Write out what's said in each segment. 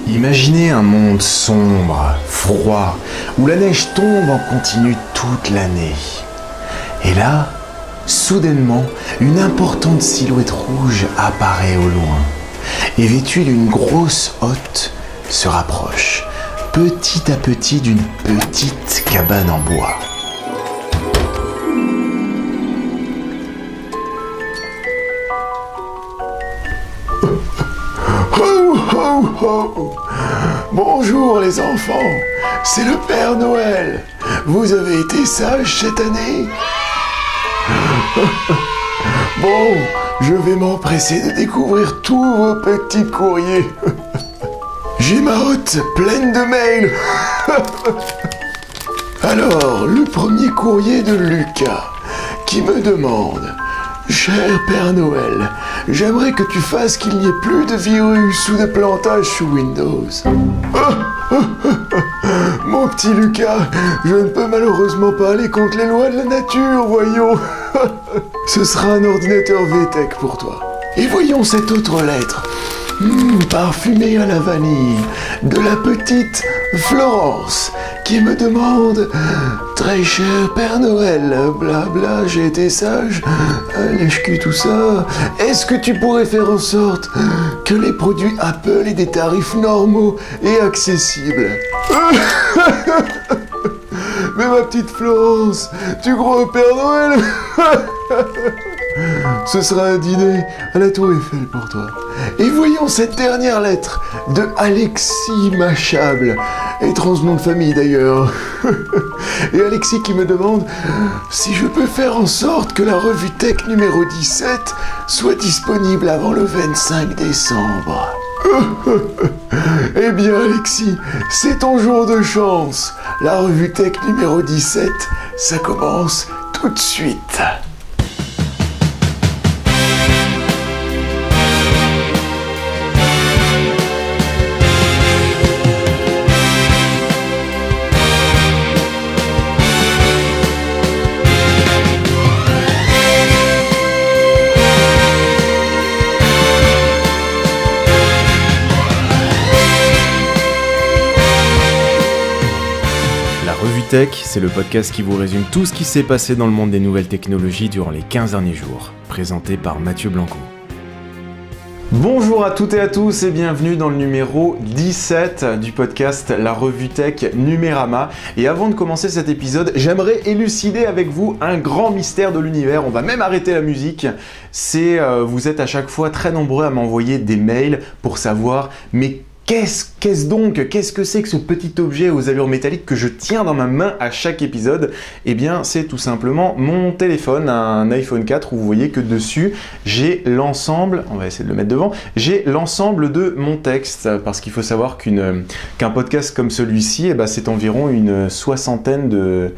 Imaginez un monde sombre, froid, où la neige tombe en continu toute l'année. Et là, soudainement, une importante silhouette rouge apparaît au loin. Et vêtue d'une grosse hotte, se rapproche, petit à petit, d'une petite cabane en bois. Ho, ho, ho. Bonjour les enfants, c'est le Père Noël. Vous avez été sages cette année? Bon, je vais m'empresser de découvrir tous vos petits courriers. J'ai ma hotte pleine de mails. Alors, le premier courrier de Lucas, qui me demande: Cher Père Noël, j'aimerais que tu fasses qu'il n'y ait plus de virus ou de plantage sous Windows. Mon petit Lucas, je ne peux malheureusement pas aller contre les lois de la nature, voyons. Ce sera un ordinateur VTech pour toi. Et voyons cette autre lettre. Parfumée à la vanille, de la petite Florence, qui me demande: Très cher Père Noël, blabla, j'ai été sage, lèche-cul tout ça, est-ce que tu pourrais faire en sorte que les produits Apple aient des tarifs normaux et accessibles? Mais ma petite Florence, tu crois au Père Noël? Ce sera un dîner à la Tour Eiffel pour toi. Et voyons cette dernière lettre de Alexis Machable. Étrange nom de famille d'ailleurs. Et Alexis qui me demande si je peux faire en sorte que la revue Tech numéro 17 soit disponible avant le 25 décembre. Eh bien Alexis, c'est ton jour de chance. La revue Tech numéro 17, ça commence tout de suite. Tech, c'est le podcast qui vous résume tout ce qui s'est passé dans le monde des nouvelles technologies durant les 15 derniers jours, présenté par Mathieu Blanco. Bonjour à toutes et à tous et bienvenue dans le numéro 17 du podcast La Revue Tech Numérama. Et avant de commencer cet épisode, j'aimerais élucider avec vous un grand mystère de l'univers. On va même arrêter la musique. Vous êtes à chaque fois très nombreux à m'envoyer des mails pour savoir mais qu'est-ce donc? Qu'est-ce que c'est que ce petit objet aux allures métalliques que je tiens dans ma main à chaque épisode? Eh bien, c'est tout simplement mon téléphone, un iPhone 4, où vous voyez que dessus, j'ai l'ensemble, on va essayer de le mettre devant, j'ai l'ensemble de mon texte, parce qu'il faut savoir qu'un podcast comme celui-ci, eh ben, c'est environ une soixantaine de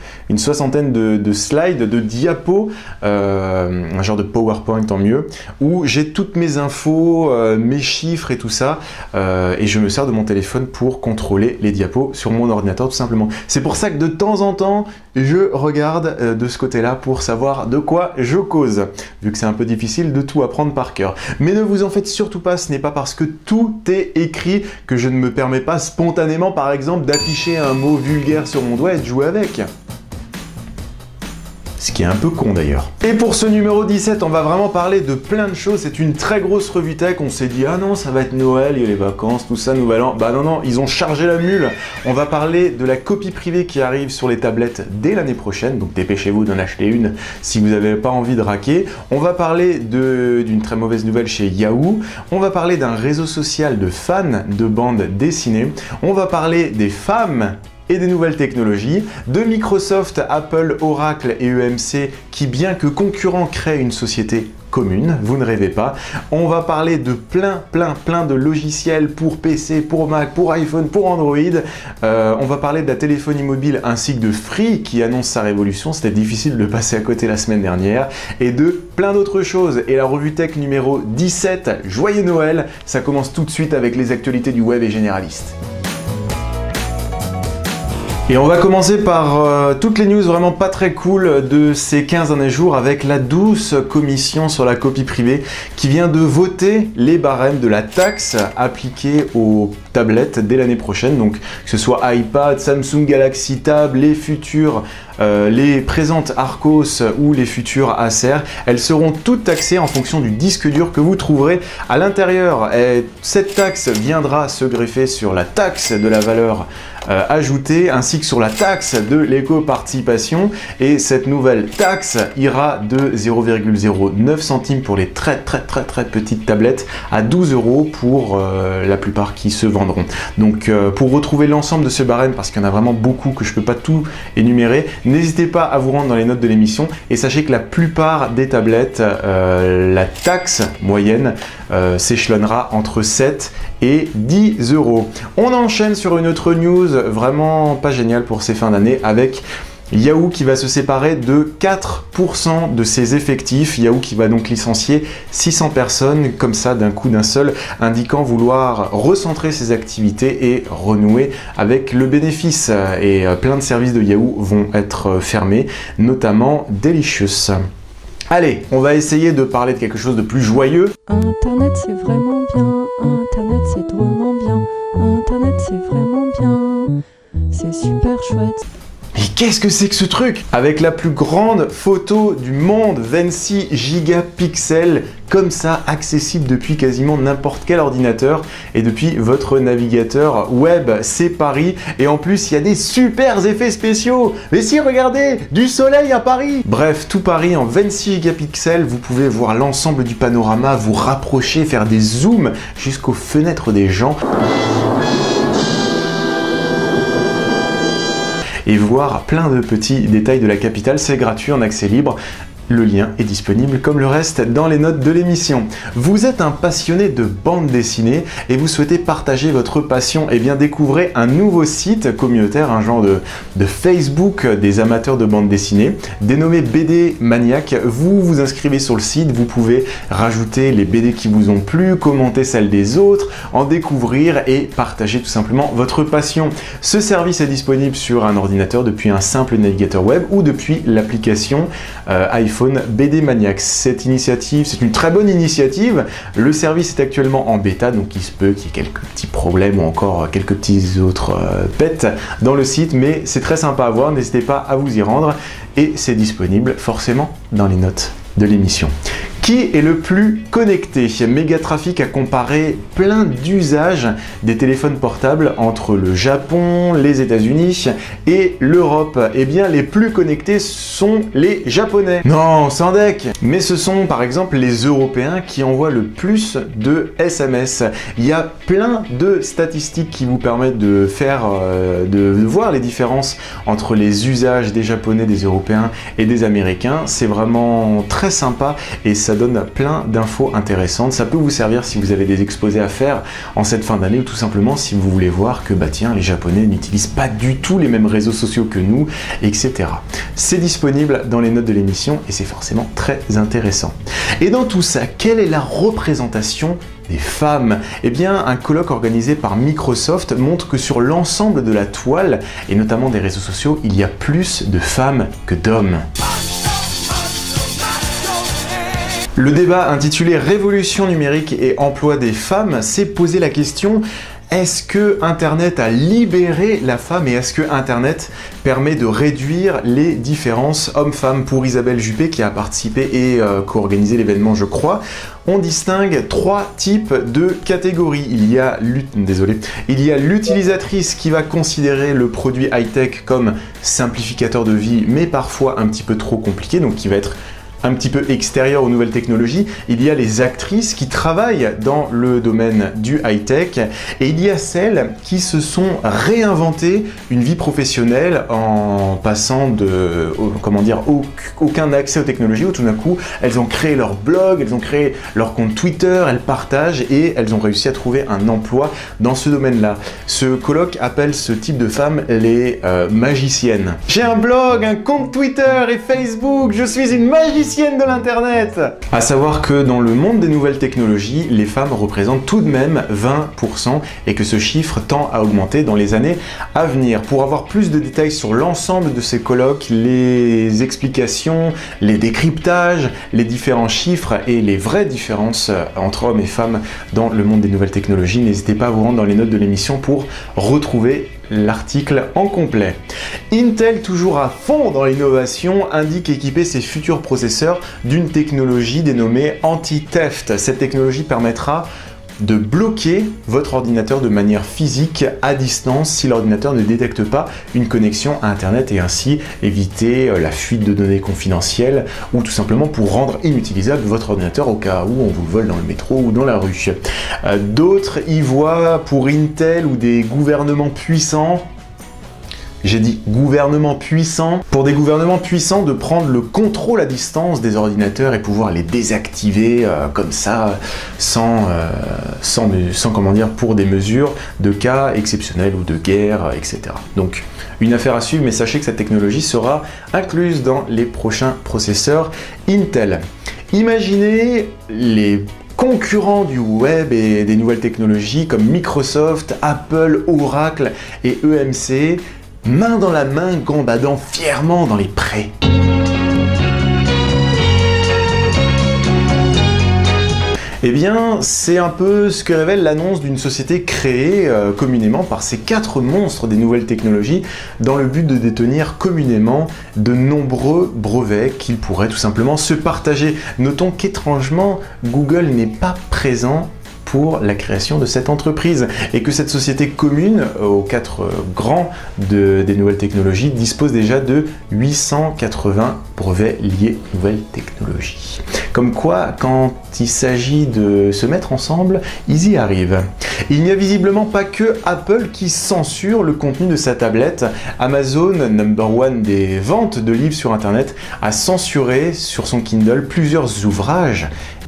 slides, de diapos, un genre de PowerPoint en mieux, où j'ai toutes mes infos, mes chiffres et tout ça, et je me sers de mon téléphone pour contrôler les diapos sur mon ordinateur tout simplement. C'est pour ça que de temps en temps, je regarde de ce côté-là pour savoir de quoi je cause, vu que c'est un peu difficile de tout apprendre par cœur. Mais ne vous en faites surtout pas, ce n'est pas parce que tout est écrit que je ne me permets pas spontanément, par exemple, d'afficher un mot vulgaire sur mon doigt et de jouer avec. Ce qui est un peu con d'ailleurs. Et pour ce numéro 17, on va vraiment parler de plein de choses. C'est une très grosse revue tech. On s'est dit, ah non, ça va être Noël, il y a les vacances, tout ça, nouvel an. Bah non, ils ont chargé la mule. On va parler de la copie privée qui arrive sur les tablettes dès l'année prochaine. Donc dépêchez-vous d'en acheter une si vous n'avez pas envie de raquer. On va parler d'une très mauvaise nouvelle chez Yahoo. On va parler d'un réseau social de fans de bandes dessinées. On va parler des femmes et des nouvelles technologies, de Microsoft, Apple, Oracle et EMC qui, bien que concurrents, créent une société commune, vous ne rêvez pas. On va parler de plein de logiciels pour PC, pour Mac, pour iPhone, pour Android. On va parler de la téléphonie mobile ainsi que de Free qui annonce sa révolution. C'était difficile de passer à côté la semaine dernière. Et de plein d'autres choses. Et la revue tech numéro 17, joyeux Noël, ça commence tout de suite avec les actualités du web et généralistes. Et on va commencer par toutes les news vraiment pas très cool de ces 15 derniers jours avec la douce commission sur la copie privée qui vient de voter les barèmes de la taxe appliquée aux tablettes dès l'année prochaine. Donc que ce soit iPad, Samsung Galaxy Tab, les futures, les présentes Arcos ou les futures Acer, elles seront toutes taxées en fonction du disque dur que vous trouverez à l'intérieur. Et cette taxe viendra se greffer sur la taxe de la valeur ajoutée ainsi que sur la taxe de l'éco-participation, et cette nouvelle taxe ira de 0,09 centimes pour les très petites tablettes à 12 € pour la plupart qui se vendront. Donc pour retrouver l'ensemble de ce barème, parce qu'il y en a vraiment beaucoup que je peux pas tout énumérer, n'hésitez pas à vous rendre dans les notes de l'émission et sachez que la plupart des tablettes, la taxe moyenne s'échelonnera entre 7 et 10 €. On enchaîne sur une autre news vraiment pas géniale pour ces fins d'année avec Yahoo qui va se séparer de 4% de ses effectifs. Yahoo qui va donc licencier 600 personnes comme ça d'un coup d'un seul, indiquant vouloir recentrer ses activités et renouer avec le bénéfice. Et plein de services de Yahoo vont être fermés, notamment Delicious. Allez, on va essayer de parler de quelque chose de plus joyeux. Internet c'est vraiment bien, Internet c'est drôlement bien, Internet c'est vraiment bien, c'est super chouette. Mais qu'est-ce que c'est que ce truc? Avec la plus grande photo du monde, 26 gigapixels, comme ça, accessible depuis quasiment n'importe quel ordinateur et depuis votre navigateur web, c'est Paris. Et en plus, il y a des super effets spéciaux. Mais si, regardez, du soleil à Paris. Bref, tout Paris en 26 gigapixels, vous pouvez voir l'ensemble du panorama, vous rapprocher, faire des zooms jusqu'aux fenêtres des gens. Et voir plein de petits détails de la capitale. C'est gratuit en accès libre. Le lien est disponible comme le reste dans les notes de l'émission. Vous êtes un passionné de bande dessinée et vous souhaitez partager votre passion, et bien découvrez un nouveau site communautaire, un genre de Facebook des amateurs de bande dessinée, dénommé BD Maniac. Vous vous inscrivez sur le site, vous pouvez rajouter les BD qui vous ont plu, commenter celles des autres, en découvrir et partager tout simplement votre passion. Ce service est disponible sur un ordinateur depuis un simple navigateur web ou depuis l'application iPhone BD Maniac. Cette initiative, c'est une très bonne initiative. Le service est actuellement en bêta, donc il se peut qu'il y ait quelques petits problèmes ou encore quelques petits autres pets dans le site, mais c'est très sympa à voir, n'hésitez pas à vous y rendre et c'est disponible forcément dans les notes de l'émission. Qui est le plus connecté? Megatraffic a comparé plein d'usages des téléphones portables entre le Japon, les États-Unis et l'Europe. Eh bien, les plus connectés sont les Japonais. Non, sans deck. Mais ce sont par exemple les Européens qui envoient le plus de SMS. Il y a plein de statistiques qui vous permettent de faire, de voir les différences entre les usages des Japonais, des Européens et des Américains. C'est vraiment très sympa et ça donne plein d'infos intéressantes. Ça peut vous servir si vous avez des exposés à faire en cette fin d'année ou tout simplement si vous voulez voir que bah tiens, les Japonais n'utilisent pas du tout les mêmes réseaux sociaux que nous, etc. C'est disponible dans les notes de l'émission et c'est forcément très intéressant. Et dans tout ça, quelle est la représentation des femmes? Eh bien, un colloque organisé par Microsoft montre que sur l'ensemble de la toile, et notamment des réseaux sociaux, il y a plus de femmes que d'hommes. Le débat intitulé Révolution numérique et emploi des femmes s'est posé la question: est-ce que Internet a libéré la femme et est-ce que Internet permet de réduire les différences hommes-femmes? Pour Isabelle Juppé qui a participé et co-organisé l'événement, je crois, on distingue trois types de catégories. Il y a l'utilisatrice qui va considérer le produit high-tech comme simplificateur de vie, mais parfois un petit peu trop compliqué, donc qui va être un petit peu extérieur aux nouvelles technologies. Il y a les actrices qui travaillent dans le domaine du high-tech et il y a celles qui se sont réinventées une vie professionnelle en passant de, comment dire, aucun accès aux technologies, où tout d'un coup elles ont créé leur blog, elles ont créé leur compte Twitter, elles partagent et elles ont réussi à trouver un emploi dans ce domaine-là. Ce colloque appelle ce type de femmes les magiciennes. J'ai un blog, un compte Twitter et Facebook, je suis une magicienne. politicienne de l'internet. À savoir que dans le monde des nouvelles technologies, les femmes représentent tout de même 20% et que ce chiffre tend à augmenter dans les années à venir. Pour avoir plus de détails sur l'ensemble de ces colloques, les explications, les décryptages, les différents chiffres et les vraies différences entre hommes et femmes dans le monde des nouvelles technologies, n'hésitez pas à vous rendre dans les notes de l'émission pour retrouver l'article en complet. Intel, toujours à fond dans l'innovation, indique équiper ses futurs processeurs d'une technologie dénommée anti-theft. Cette technologie permettra de bloquer votre ordinateur de manière physique à distance si l'ordinateur ne détecte pas une connexion à Internet et ainsi éviter la fuite de données confidentielles ou tout simplement pour rendre inutilisable votre ordinateur au cas où on vous le vole dans le métro ou dans la rue. D'autres y voient pour Intel ou des gouvernements puissants. J'ai dit gouvernement puissant. Pour des gouvernements puissants, de prendre le contrôle à distance des ordinateurs et pouvoir les désactiver comme ça, sans comment dire, pour des mesures de cas exceptionnels ou de guerre, etc. Donc, une affaire à suivre, mais sachez que cette technologie sera incluse dans les prochains processeurs Intel. Imaginez les concurrents du web et des nouvelles technologies comme Microsoft, Apple, Oracle et EMC, main dans la main, gambadant fièrement dans les prés. Eh bien, c'est un peu ce que révèle l'annonce d'une société créée communément par ces 4 monstres des nouvelles technologies dans le but de détenir communément de nombreux brevets qu'ils pourraient tout simplement se partager. Notons qu'étrangement, Google n'est pas présent pour la création de cette entreprise et que cette société commune aux 4 grands des nouvelles technologies dispose déjà de 880 brevets liés aux nouvelles technologies. Comme quoi, quand il s'agit de se mettre ensemble, ils y arrivent. Il n'y a visiblement pas que Apple qui censure le contenu de sa tablette. Amazon, #1 des ventes de livres sur Internet, a censuré sur son Kindle plusieurs ouvrages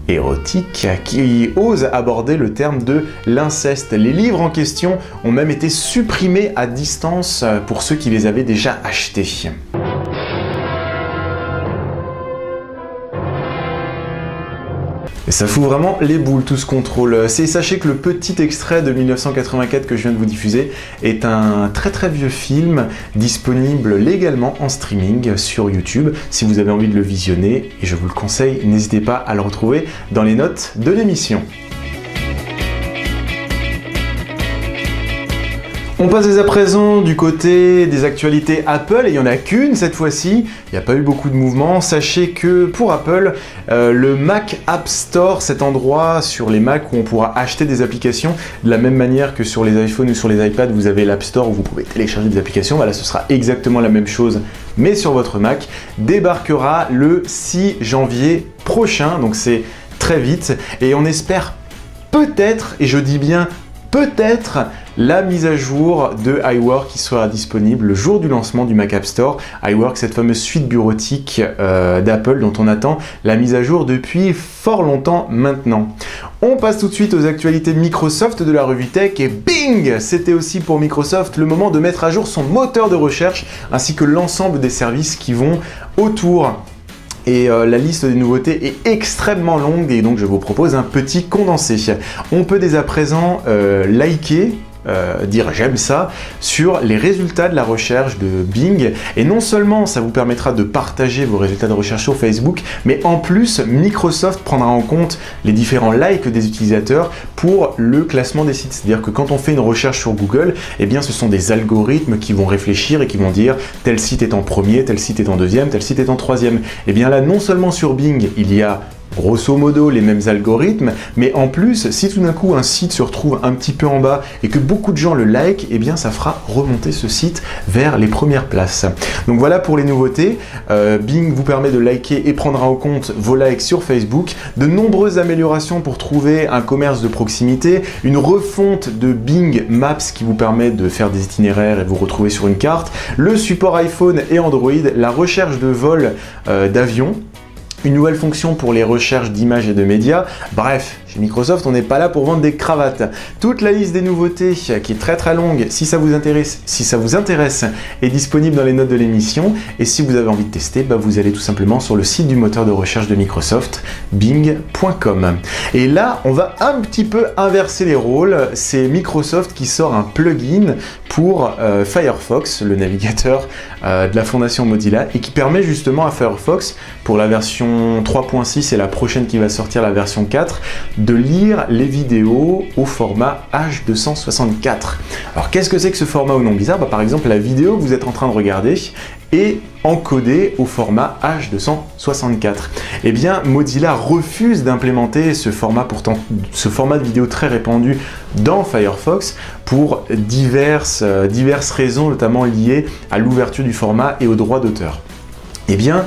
érotiques qui osent aborder le terme de l'inceste. Les livres en question ont même été supprimés à distance pour ceux qui les avaient déjà achetés. Et ça fout vraiment les boules tout ce contrôle. Sachez que le petit extrait de 1984 que je viens de vous diffuser est un très vieux film disponible légalement en streaming sur YouTube. Si vous avez envie de le visionner, et je vous le conseille, n'hésitez pas à le retrouver dans les notes de l'émission. On passe dès à présent du côté des actualités Apple, et il n'y en a qu'une cette fois-ci, il n'y a pas eu beaucoup de mouvements. Sachez que pour Apple, le Mac App Store, cet endroit sur les Mac où on pourra acheter des applications, de la même manière que sur les iPhones ou sur les iPads, vous avez l'App Store où vous pouvez télécharger des applications, voilà, ce sera exactement la même chose, mais sur votre Mac, débarquera le 6 janvier prochain, donc c'est très vite, et on espère peut-être, et je dis bien peut-être, la mise à jour de iWork qui sera disponible le jour du lancement du Mac App Store. iWork, cette fameuse suite bureautique d'Apple dont on attend la mise à jour depuis fort longtemps maintenant. On passe tout de suite aux actualités Microsoft de la revue Tech et bing! C'était aussi pour Microsoft le moment de mettre à jour son moteur de recherche ainsi que l'ensemble des services qui vont autour. Et la liste des nouveautés est extrêmement longue et donc je vous propose un petit condensé. On peut dès à présent liker, dire j'aime ça sur les résultats de la recherche de Bing, et non seulement ça vous permettra de partager vos résultats de recherche sur Facebook, mais en plus Microsoft prendra en compte les différents likes des utilisateurs pour le classement des sites. C'est-à-dire que quand on fait une recherche sur Google, eh bien ce sont des algorithmes qui vont réfléchir et qui vont dire tel site est en premier, tel site est en deuxième, tel site est en troisième. Et bien là, non seulement sur Bing, il y a grosso modo les mêmes algorithmes, mais en plus, si tout d'un coup un site se retrouve un petit peu en bas et que beaucoup de gens le like, eh bien ça fera remonter ce site vers les premières places. Donc voilà pour les nouveautés. Bing vous permet de liker et prendra en compte vos likes sur Facebook, de nombreuses améliorations pour trouver un commerce de proximité, une refonte de Bing Maps qui vous permet de faire des itinéraires et vous retrouver sur une carte, le support iPhone et Android, la recherche de vol d'avion, une nouvelle fonction pour les recherches d'images et de médias. Bref, Chez Microsoft, on n'est pas là pour vendre des cravates. Toute la liste des nouveautés, qui est très longue, si ça vous intéresse, est disponible dans les notes de l'émission. Et si vous avez envie de tester, vous allez tout simplement sur le site du moteur de recherche de Microsoft, bing.com. Et là, on va un petit peu inverser les rôles. C'est Microsoft qui sort un plugin pour Firefox, le navigateur de la fondation Mozilla, et qui permet justement à Firefox, pour la version 3.6 et la prochaine qui va sortir, la version 4, de lire les vidéos au format H264. Alors qu'est-ce que c'est que ce format au nom bizarre? Par exemple, la vidéo que vous êtes en train de regarder est encodée au format H264. Eh bien, Mozilla refuse d'implémenter ce format de vidéo très répandu dans Firefox pour diverses raisons, notamment liées à l'ouverture du format et aux droits d'auteur. Eh bien,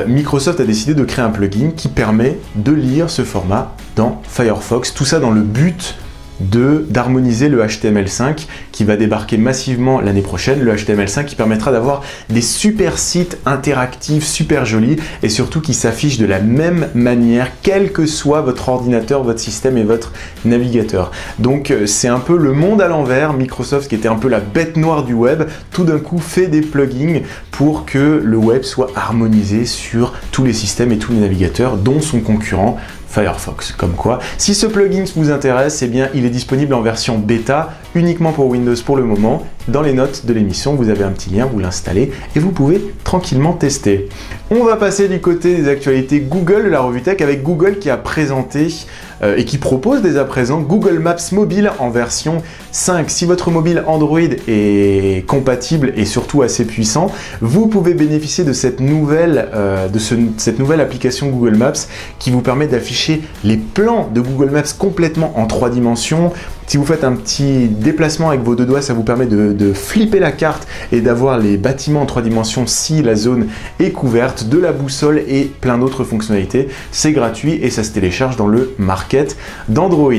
Microsoft a décidé de créer un plugin qui permet de lire ce format dans Firefox, tout ça dans le but d'harmoniser le HTML5 qui va débarquer massivement l'année prochaine, le HTML5 qui permettra d'avoir des super sites interactifs, super jolis et surtout qui s'affichent de la même manière, quel que soit votre ordinateur, votre système et votre navigateur. Donc c'est un peu le monde à l'envers. Microsoft, qui était un peu la bête noire du web, tout d'un coup fait des plugins pour que le web soit harmonisé sur tous les systèmes et tous les navigateurs, dont son concurrent Firefox. Comme quoi, si ce plugin vous intéresse, eh bien, il est disponible en version bêta, uniquement pour Windows pour le moment. Dans les notes de l'émission, vous avez un petit lien, vous l'installez et vous pouvez tranquillement tester. On va passer du côté des actualités Google de la revue Tech, avec Google qui a présenté et qui propose dès à présent Google Maps mobile en version 5. Si votre mobile Android est compatible et surtout assez puissant, vous pouvez bénéficier de cette nouvelle application Google Maps qui vous permet d'afficher les plans de Google Maps complètement en 3 dimensions. Si vous faites un petit déplacement avec vos deux doigts, ça vous permet de flipper la carte et d'avoir les bâtiments en 3 dimensions si la zone est couverte, de la boussole et plein d'autres fonctionnalités. C'est gratuit et ça se télécharge dans le market d'Android.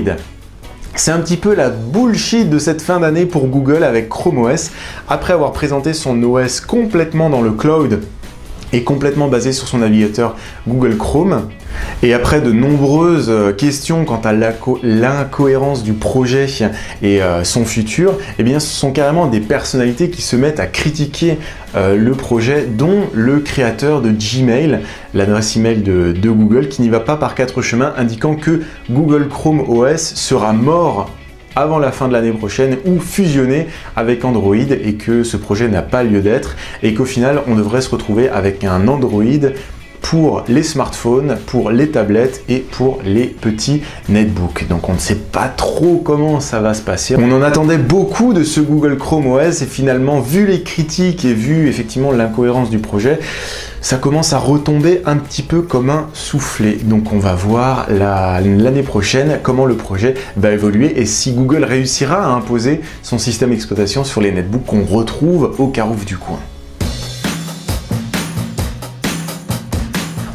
C'est un petit peu la bullshit de cette fin d'année pour Google avec Chrome OS. Après avoir présenté son OS complètement dans le cloud et complètement basé sur son navigateur Google Chrome, et après de nombreuses questions quant à l'incohérence du projet et son futur, eh bien, ce sont carrément des personnalités qui se mettent à critiquer le projet, dont le créateur de Gmail, l'adresse email de Google, qui n'y va pas par 4 chemins, indiquant que Google Chrome OS sera mort avant la fin de l'année prochaine ou fusionné avec Android, et que ce projet n'a pas lieu d'être et qu'au final on devrait se retrouver avec un Android pour les smartphones, pour les tablettes et pour les petits netbooks. Donc on ne sait pas trop comment ça va se passer. On en attendait beaucoup de ce Google Chrome OS et finalement, vu les critiques et vu effectivement l'incohérence du projet, ça commence à retomber un petit peu comme un soufflé. Donc on va voir l'année prochaine comment le projet va évoluer et si Google réussira à imposer son système d'exploitation sur les netbooks qu'on retrouve au Carouf du coin.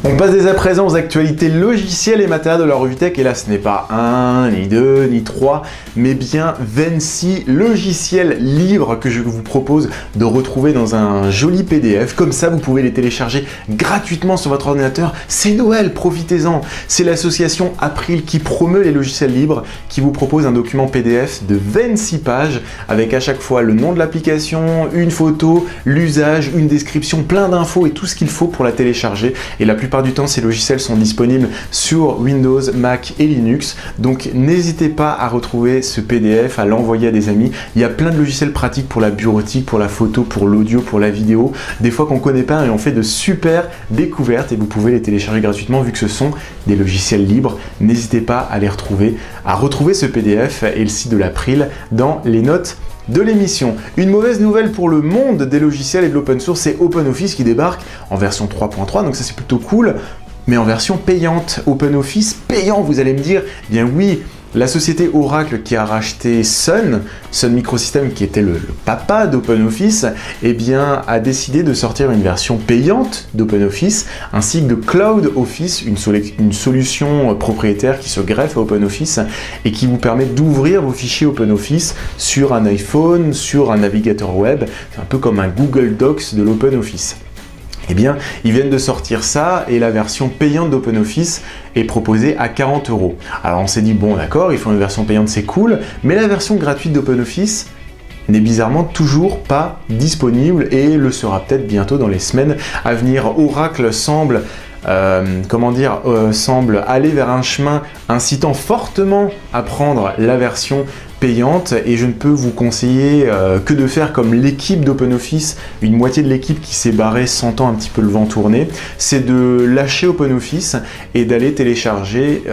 On passe dès à présent aux actualités logicielles et matérielles de la revue Tech, et là ce n'est pas 1, ni 2, ni 3, mais bien 26 logiciels libres que je vous propose de retrouver dans un joli PDF. Comme ça, vous pouvez les télécharger gratuitement sur votre ordinateur. C'est Noël, profitez-en. C'est l'association April qui promeut les logiciels libres, qui vous propose un document PDF de 26 pages avec à chaque fois le nom de l'application, une photo, l'usage, une description, plein d'infos et tout ce qu'il faut pour la télécharger. Et la plupart du temps, ces logiciels sont disponibles sur Windows, Mac et Linux. Donc n'hésitez pas à retrouver ce PDF, à l'envoyer à des amis. Il y a plein de logiciels pratiques pour la bureautique, pour la photo, pour l'audio, pour la vidéo. Des fois qu'on ne connaît pas et on fait de super découvertes et vous pouvez les télécharger gratuitement vu que ce sont des logiciels libres. N'hésitez pas à les retrouver, ce PDF et le site de l'April dans les notes de l'émission. Une mauvaise nouvelle pour le monde des logiciels et de l'open source, c'est OpenOffice qui débarque en version 3.3, donc ça c'est plutôt cool, mais en version payante. OpenOffice payant, vous allez me dire, eh bien oui, la société Oracle qui a racheté Sun Microsystems, qui était le papa d'OpenOffice, eh bien, a décidé de sortir une version payante d'OpenOffice, ainsi que de Cloud Office, une solution propriétaire qui se greffe à OpenOffice et qui vous permet d'ouvrir vos fichiers OpenOffice sur un iPhone, sur un navigateur web. C'est un peu comme un Google Docs de l'OpenOffice. Eh bien, ils viennent de sortir ça et la version payante d'OpenOffice est proposée à 40 €. Alors on s'est dit, bon d'accord, ils font une version payante, c'est cool, mais la version gratuite d'OpenOffice n'est bizarrement toujours pas disponible et le sera peut-être bientôt dans les semaines à venir. Oracle semble semble aller vers un chemin incitant fortement à prendre la version payante, et je ne peux vous conseiller que de faire comme l'équipe d'OpenOffice, une moitié de l'équipe qui s'est barrée sentant un petit peu le vent tourner, c'est de lâcher OpenOffice et d'aller télécharger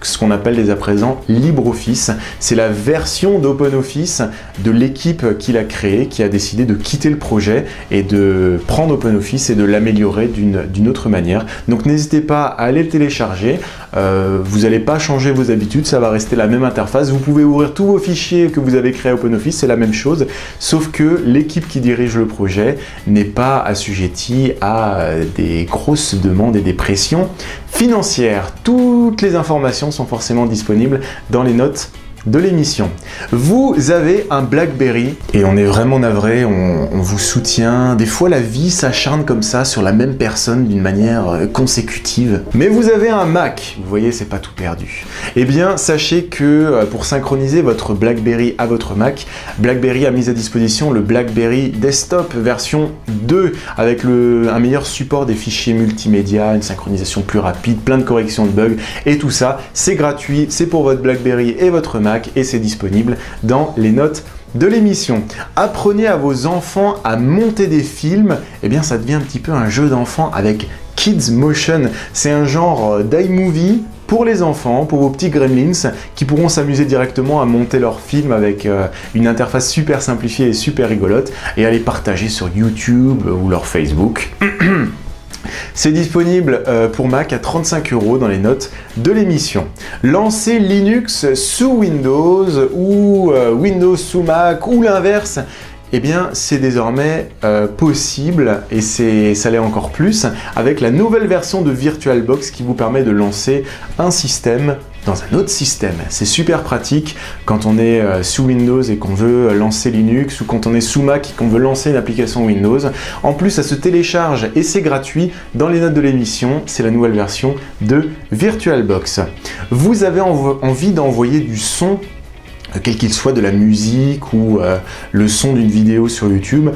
ce qu'on appelle dès à présent LibreOffice. C'est la version d'OpenOffice de l'équipe qui l'a créé, qui a décidé de quitter le projet et de prendre OpenOffice et de l'améliorer d'une autre manière. Donc n'hésitez pas à aller le télécharger, vous n'allez pas changer vos habitudes, ça va rester la même interface, vous pouvez ouvrir tous vos fichiers que vous avez créés à OpenOffice, c'est la même chose, sauf que l'équipe qui dirige le projet n'est pas assujettie à des grosses demandes et des pressions financières. Toutes les informations sont forcément disponibles dans les notes de l'émission. Vous avez un BlackBerry et on est vraiment navré, on vous soutient. Des fois la vie s'acharne comme ça sur la même personne d'une manière consécutive. Mais vous avez un Mac, vous voyez, c'est pas tout perdu. Eh bien sachez que pour synchroniser votre BlackBerry à votre Mac, BlackBerry a mis à disposition le BlackBerry Desktop version 2 avec un meilleur support des fichiers multimédia, une synchronisation plus rapide, plein de corrections de bugs et tout ça, c'est gratuit, c'est pour votre BlackBerry et votre Mac et c'est disponible dans les notes de l'émission. Apprenez à vos enfants à monter des films, et bien ça devient un petit peu un jeu d'enfant avec Kids Motion. C'est un genre d'iMovie pour les enfants, pour vos petits gremlins qui pourront s'amuser directement à monter leurs films avec une interface super simplifiée et super rigolote et à les partager sur YouTube ou leur Facebook. C'est disponible pour Mac à 35 € dans les notes de l'émission. Lancer Linux sous Windows ou Windows sous Mac ou l'inverse, eh bien c'est désormais possible et ça l'est encore plus avec la nouvelle version de VirtualBox qui vous permet de lancer un système dans un autre système. C'est super pratique quand on est sous Windows et qu'on veut lancer Linux ou quand on est sous Mac et qu'on veut lancer une application Windows. En plus, ça se télécharge et c'est gratuit dans les notes de l'émission. C'est la nouvelle version de VirtualBox. Vous avez envie d'envoyer du son, quel qu'il soit, de la musique ou le son d'une vidéo sur YouTube,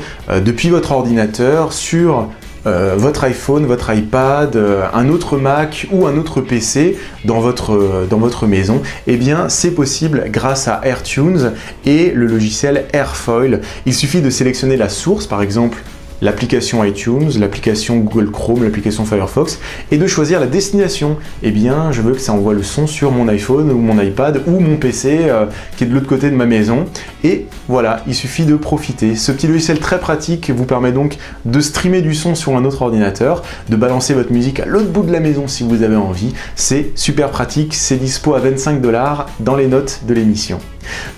depuis votre ordinateur sur votre iPhone, votre iPad, un autre Mac ou un autre PC dans votre maison, eh bien c'est possible grâce à AirTunes et le logiciel Airfoil. Il suffit de sélectionner la source, par exemple l'application iTunes, l'application Google Chrome, l'application Firefox, et de choisir la destination. Eh bien, je veux que ça envoie le son sur mon iPhone ou mon iPad ou mon PC qui est de l'autre côté de ma maison. Et voilà, il suffit de profiter. Ce petit logiciel très pratique vous permet donc de streamer du son sur un autre ordinateur, de balancer votre musique à l'autre bout de la maison si vous avez envie. C'est super pratique, c'est dispo à 25 $ dans les notes de l'émission.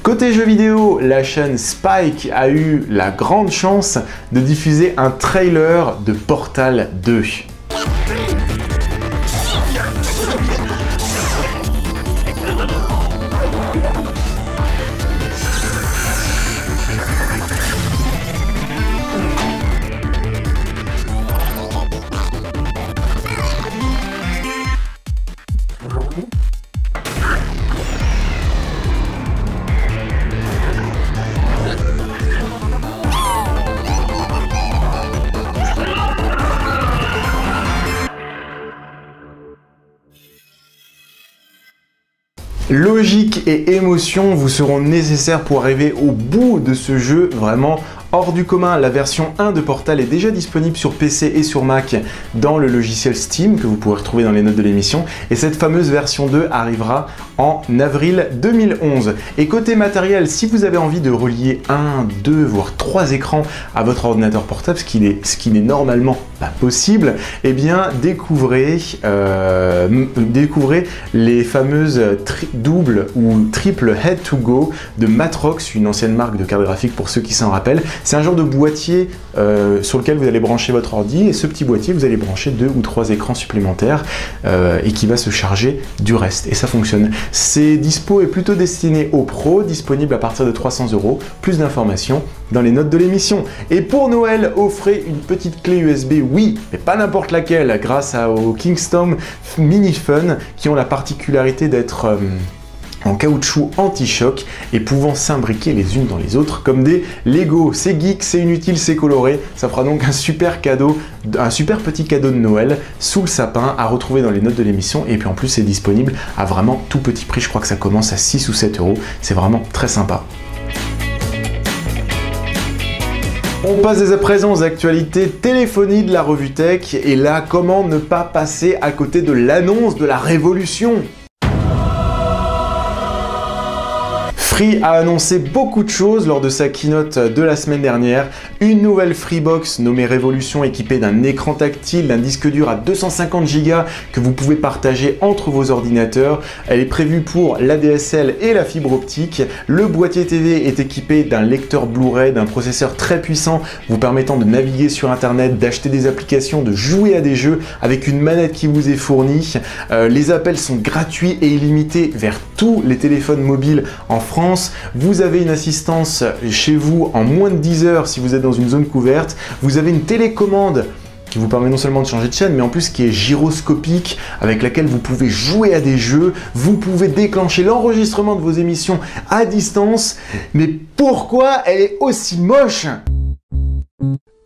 Côté jeux vidéo, la chaîne Spike a eu la grande chance de diffuser un trailer de Portal 2. Logique et émotion vous seront nécessaires pour arriver au bout de ce jeu vraiment hors du commun. La version 1 de Portal est déjà disponible sur PC et sur Mac dans le logiciel Steam que vous pourrez retrouver dans les notes de l'émission, et cette fameuse version 2 arrivera en avril 2011. Et côté matériel, si vous avez envie de relier 1, 2 voire 3 écrans à votre ordinateur portable, ce qui n'est normalement pas possible, eh bien découvrez les fameuses double ou triple Head to Go de Matrox, une ancienne marque de cartes graphiques pour ceux qui s'en rappellent. C'est un genre de boîtier sur lequel vous allez brancher votre ordi, et ce petit boîtier, vous allez brancher 2 ou 3 écrans supplémentaires et qui va se charger du reste. Et ça fonctionne. C'est dispo et plutôt destiné aux pros, disponible à partir de 300 €. Plus d'informations dans les notes de l'émission. Et pour Noël, offrez une petite clé USB, oui, mais pas n'importe laquelle, grâce aux Kingston Mini Fun, qui ont la particularité d'être en caoutchouc anti-choc et pouvant s'imbriquer les unes dans les autres comme des Lego. C'est geek, c'est inutile, c'est coloré. Ça fera donc un super cadeau, un super petit cadeau de Noël sous le sapin à retrouver dans les notes de l'émission. Et puis en plus, c'est disponible à vraiment tout petit prix. Je crois que ça commence à 6 ou 7 €. C'est vraiment très sympa. On passe dès à présent aux actualités téléphonie de la revue Tech. Et là, comment ne pas passer à côté de l'annonce de la révolution ? Free a annoncé beaucoup de choses lors de sa keynote de la semaine dernière. Une nouvelle Freebox nommée Révolution, équipée d'un écran tactile, d'un disque dur à 250 Go que vous pouvez partager entre vos ordinateurs. Elle est prévue pour l'ADSL et la fibre optique. Le boîtier TV est équipé d'un lecteur Blu-ray, d'un processeur très puissant vous permettant de naviguer sur internet, d'acheter des applications, de jouer à des jeux avec une manette qui vous est fournie. Les appels sont gratuits et illimités vers tous les téléphones mobiles en France. Vous avez une assistance chez vous en moins de 10 heures si vous êtes dans une zone couverte. Vous avez une télécommande qui vous permet non seulement de changer de chaîne, mais en plus qui est gyroscopique, avec laquelle vous pouvez jouer à des jeux. Vous pouvez déclencher l'enregistrement de vos émissions à distance. Mais pourquoi elle est aussi moche ?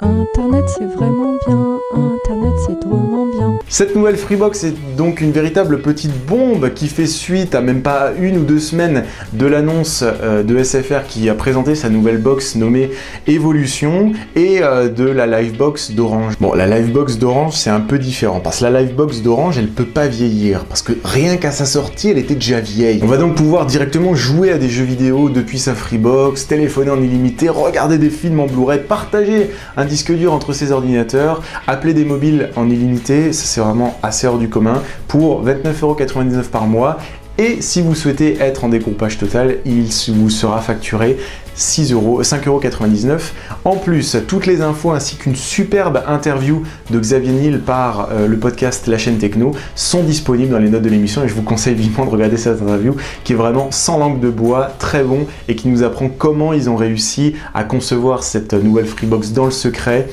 Internet c'est vraiment bien, Internet c'est drôlement bien. Cette nouvelle Freebox est donc une véritable petite bombe qui fait suite à même pas 1 ou 2 semaines de l'annonce de SFR qui a présenté sa nouvelle box nommée Evolution et de la Livebox d'Orange. Bon, la Livebox d'Orange c'est un peu différent parce que la Livebox d'Orange elle peut pas vieillir parce que rien qu'à sa sortie elle était déjà vieille. On va donc pouvoir directement jouer à des jeux vidéo depuis sa Freebox, téléphoner en illimité, regarder des films en Blu-ray, partager un disque dur entre ses ordinateurs, appeler des mobiles en illimité, ça c'est vraiment assez hors du commun, pour 29,99 € par mois. Et si vous souhaitez être en découpage total, il vous sera facturé 5,99 €. En plus, toutes les infos ainsi qu'une superbe interview de Xavier Niel par le podcast La Chaîne Techno sont disponibles dans les notes de l'émission et je vous conseille vivement de regarder cette interview qui est vraiment sans langue de bois, très bon et qui nous apprend comment ils ont réussi à concevoir cette nouvelle Freebox dans le secret.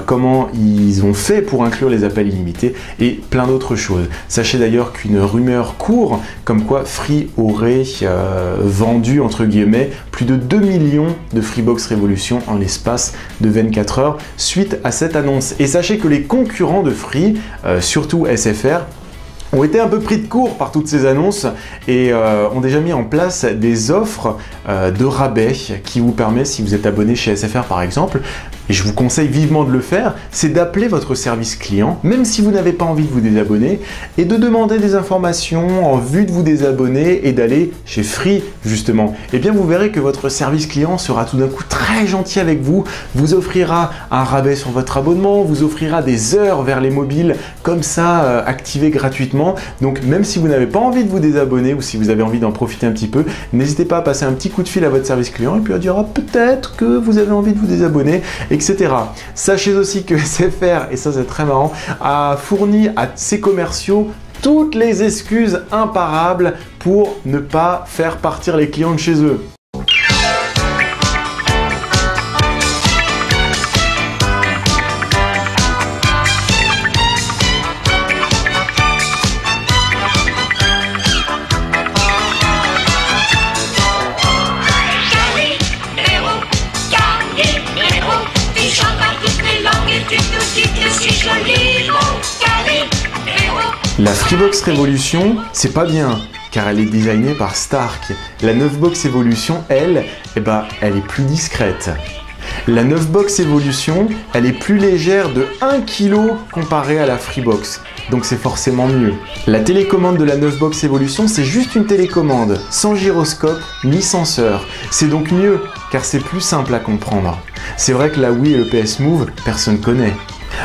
Comment ils ont fait pour inclure les appels illimités et plein d'autres choses. Sachez d'ailleurs qu'une rumeur court comme quoi Free aurait vendu entre guillemets plus de 2 millions de Freebox Révolution en l'espace de 24 heures suite à cette annonce. Et sachez que les concurrents de Free, surtout SFR, ont été un peu pris de court par toutes ces annonces et ont déjà mis en place des offres de rabais qui vous permettent, si vous êtes abonné chez SFR par exemple, et je vous conseille vivement de le faire, c'est d'appeler votre service client, même si vous n'avez pas envie de vous désabonner, et de demander des informations en vue de vous désabonner et d'aller chez Free justement. Et bien vous verrez que votre service client sera tout d'un coup très gentil avec vous, vous offrira un rabais sur votre abonnement, vous offrira des heures vers les mobiles comme ça activées gratuitement. Donc même si vous n'avez pas envie de vous désabonner ou si vous avez envie d'en profiter un petit peu, n'hésitez pas à passer un petit coup de fil à votre service client et puis on dira peut-être que vous avez envie de vous désabonner, etc. Sachez aussi que SFR, et ça c'est très marrant, a fourni à ses commerciaux toutes les excuses imparables pour ne pas faire partir les clients de chez eux. La Freebox Révolution, c'est pas bien, car elle est designée par Stark. La Novebox Evolution, elle est plus discrète. La Novebox Evolution, elle est plus légère de 1 kg comparée à la Freebox, donc c'est forcément mieux. La télécommande de la Novebox Evolution, c'est juste une télécommande, sans gyroscope ni senseur. C'est donc mieux, car c'est plus simple à comprendre. C'est vrai que la Wii et le PS Move, personne connaît.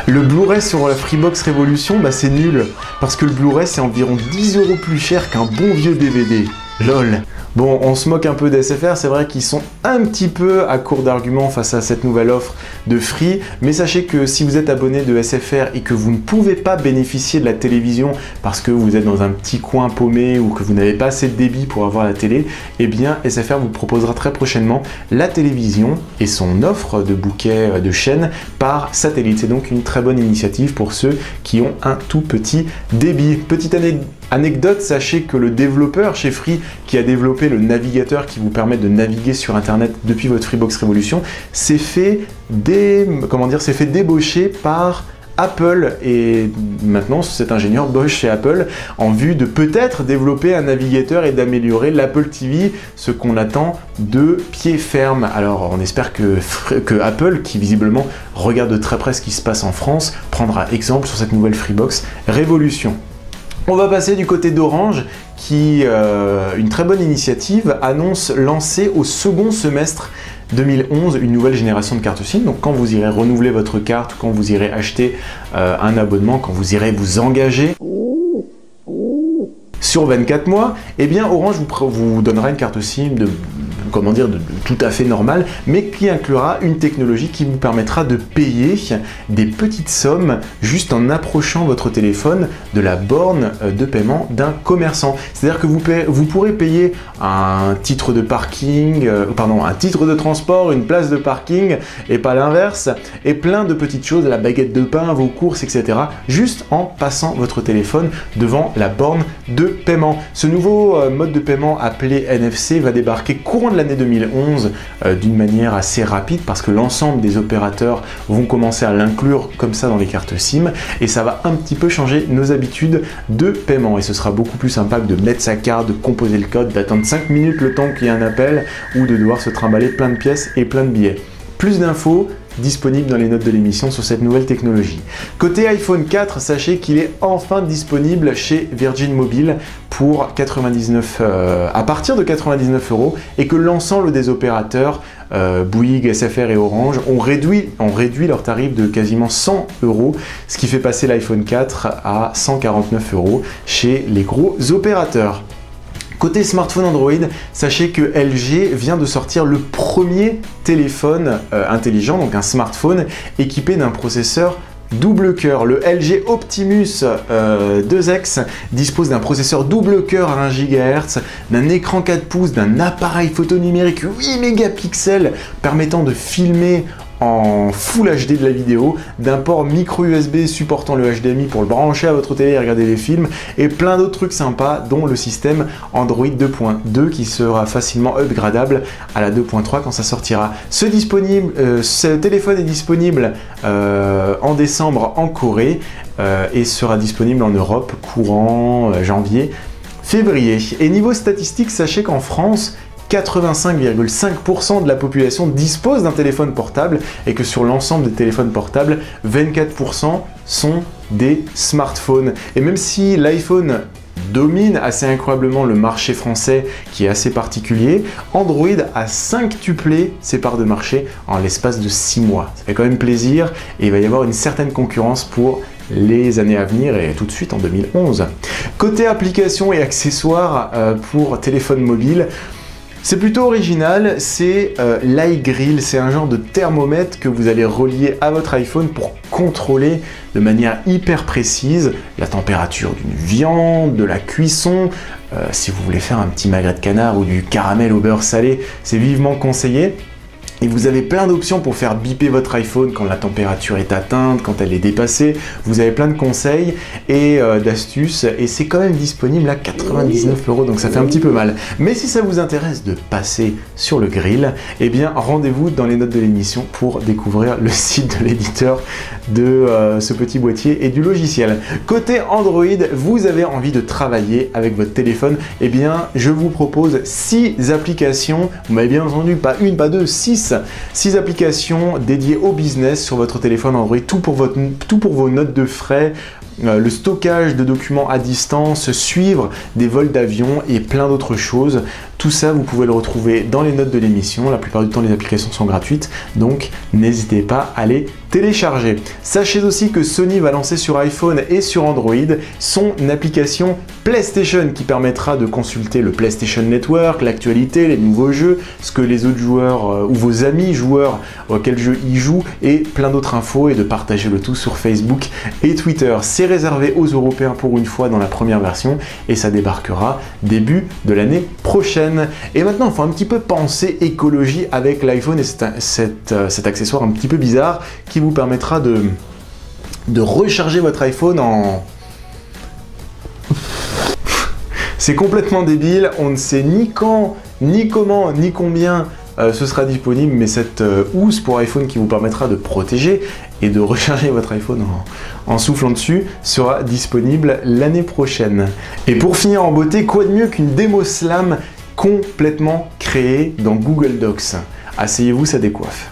Le Blu-ray sur la Freebox Révolution, c'est nul, parce que le Blu-ray c'est environ 10 € plus cher qu'un bon vieux DVD. Lol. Bon, on se moque un peu d'SFR, c'est vrai qu'ils sont un petit peu à court d'arguments face à cette nouvelle offre de Free, mais sachez que si vous êtes abonné de SFR et que vous ne pouvez pas bénéficier de la télévision parce que vous êtes dans un petit coin paumé ou que vous n'avez pas assez de débit pour avoir la télé, eh bien SFR vous proposera très prochainement la télévision et son offre de bouquet de chaînes par satellite. C'est donc une très bonne initiative pour ceux qui ont un tout petit débit. Petite anecdote, sachez que le développeur chez Free qui a développé le navigateur qui vous permet de naviguer sur internet depuis votre Freebox Révolution s'est fait débaucher par Apple, et maintenant cet ingénieur bosse chez Apple en vue de peut-être développer un navigateur et d'améliorer l'Apple TV, ce qu'on attend de pied ferme. Alors on espère que Apple, qui visiblement regarde de très près ce qui se passe en France, prendra exemple sur cette nouvelle Freebox Révolution. On va passer du côté d'Orange qui, une très bonne initiative, annonce lancer au second semestre 2011 une nouvelle génération de cartes SIM. Donc quand vous irez renouveler votre carte, quand vous irez acheter un abonnement, quand vous irez vous engager sur 24 mois, eh bien Orange vous donnera une carte SIM de tout à fait normale, mais qui inclura une technologie qui vous permettra de payer des petites sommes juste en approchant votre téléphone de la borne de paiement d'un commerçant. C'est-à-dire que vous pourrez payer un titre de parking, un titre de transport, une place de parking, et pas l'inverse, et plein de petites choses, la baguette de pain, vos courses, etc., juste en passant votre téléphone devant la borne de paiement. Ce nouveau mode de paiement appelé NFC va débarquer courant de l'année 2011 d'une manière assez rapide parce que l'ensemble des opérateurs vont commencer à l'inclure comme ça dans les cartes SIM, et ça va un petit peu changer nos habitudes de paiement, et ce sera beaucoup plus sympa que de mettre sa carte, de composer le code, d'attendre 5 minutes le temps qu'il y ait un appel ou de devoir se trimballer plein de pièces et plein de billets. Plus d'infos disponibles dans les notes de l'émission sur cette nouvelle technologie. Côté iPhone 4, sachez qu'il est enfin disponible chez Virgin Mobile pour à partir de 99 € et que l'ensemble des opérateurs Bouygues, SFR et Orange ont réduit leur tarif de quasiment 100 €, ce qui fait passer l'iPhone 4 à 149 € chez les gros opérateurs. Côté smartphone Android, sachez que LG vient de sortir le premier téléphone intelligent, donc un smartphone équipé d'un processeur double cœur. Le LG Optimus 2X dispose d'un processeur double cœur à 1 GHz, d'un écran 4 pouces, d'un appareil photo numérique 8 mégapixels permettant de filmer en Full HD de la vidéo, d'un port micro USB supportant le HDMI pour le brancher à votre télé et regarder les films, et plein d'autres trucs sympas, dont le système Android 2.2 qui sera facilement upgradable à la 2.3 quand ça sortira. Ce téléphone est disponible en décembre en Corée et sera disponible en Europe courant janvier-février. Et niveau statistique, sachez qu'en France, 85,5% de la population dispose d'un téléphone portable et que sur l'ensemble des téléphones portables, 24% sont des smartphones. Et même si l'iPhone domine assez incroyablement le marché français qui est assez particulier, Android a quintuplé ses parts de marché en l'espace de 6 mois. Ça fait quand même plaisir et il va y avoir une certaine concurrence pour les années à venir et tout de suite en 2011. Côté applications et accessoires pour téléphone mobile, c'est plutôt original, c'est l'iGrill, c'est un genre de thermomètre que vous allez relier à votre iPhone pour contrôler de manière hyper précise la température d'une viande, de la cuisson. Si vous voulez faire un petit magret de canard ou du caramel au beurre salé, c'est vivement conseillé. Et vous avez plein d'options pour faire biper votre iPhone quand la température est atteinte, quand elle est dépassée. Vous avez plein de conseils et d'astuces et c'est quand même disponible à 99 €, donc ça fait un petit peu mal. Mais si ça vous intéresse de passer sur le grill, eh bien rendez-vous dans les notes de l'émission pour découvrir le site de l'éditeur de ce petit boîtier et du logiciel. Côté Android, vous avez envie de travailler avec votre téléphone, eh bien je vous propose 6 applications, vous m'avez bien entendu, pas une, pas deux, 6 applications dédiées au business sur votre téléphone Android, tout pour vos notes de frais, le stockage de documents à distance, suivre des vols d'avion et plein d'autres choses. Tout ça, vous pouvez le retrouver dans les notes de l'émission. La plupart du temps, les applications sont gratuites, donc n'hésitez pas à les télécharger. Sachez aussi que Sony va lancer sur iPhone et sur Android son application PlayStation qui permettra de consulter le PlayStation Network, l'actualité, les nouveaux jeux, ce que les autres joueurs ou vos amis joueurs auxquels jeux ils jouent et plein d'autres infos et de partager le tout sur Facebook et Twitter. C'est réservé aux Européens pour une fois dans la première version et ça débarquera début de l'année prochaine. Et maintenant, il faut un petit peu penser écologie avec l'iPhone et cet accessoire un petit peu bizarre qui vous permettra de recharger votre iPhone en... C'est complètement débile, on ne sait ni quand, ni comment, ni combien ce sera disponible, mais cette housse pour iPhone qui vous permettra de protéger et de recharger votre iPhone en soufflant dessus sera disponible l'année prochaine. Et pour finir en beauté, quoi de mieux qu'une démo slam complètement créée dans Google Docs? Asseyez-vous, ça décoiffe.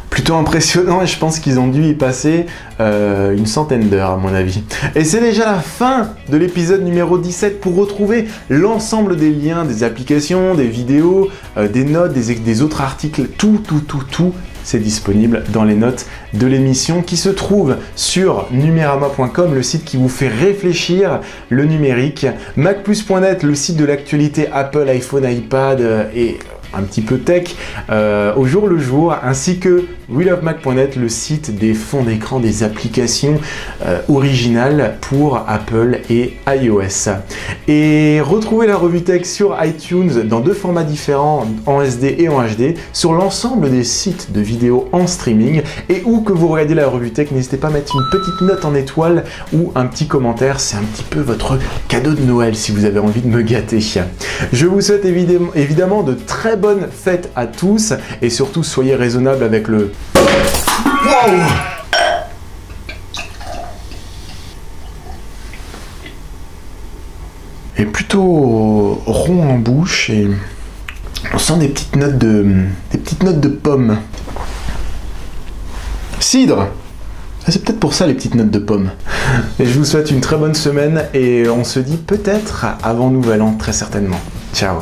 Plutôt impressionnant et je pense qu'ils ont dû y passer une centaine d'heures à mon avis. Et c'est déjà la fin de l'épisode numéro 17. Pour retrouver l'ensemble des liens, des applications, des vidéos, des notes, des autres articles, tout, c'est disponible dans les notes de l'émission qui se trouve sur numerama.com, le site qui vous fait réfléchir le numérique, macplus.net, le site de l'actualité Apple, iPhone, iPad et un petit peu tech au jour le jour, ainsi que WeLoveMac.net, le site des fonds d'écran des applications originales pour Apple et iOS. Et retrouvez la revue tech sur iTunes dans 2 formats différents, en SD et en HD, sur l'ensemble des sites de vidéos en streaming. Et où que vous regardez la revue tech, n'hésitez pas à mettre une petite note en étoile ou un petit commentaire, c'est un petit peu votre cadeau de Noël si vous avez envie de me gâter. Je vous souhaite évidemment de très bonnes fêtes à tous et surtout soyez raisonnables avec le... Wow! Et plutôt rond en bouche et on sent des petites notes de pommes. Cidre! C'est peut-être pour ça les petites notes de pommes. Et je vous souhaite une très bonne semaine et on se dit peut-être avant Nouvel An, très certainement. Ciao!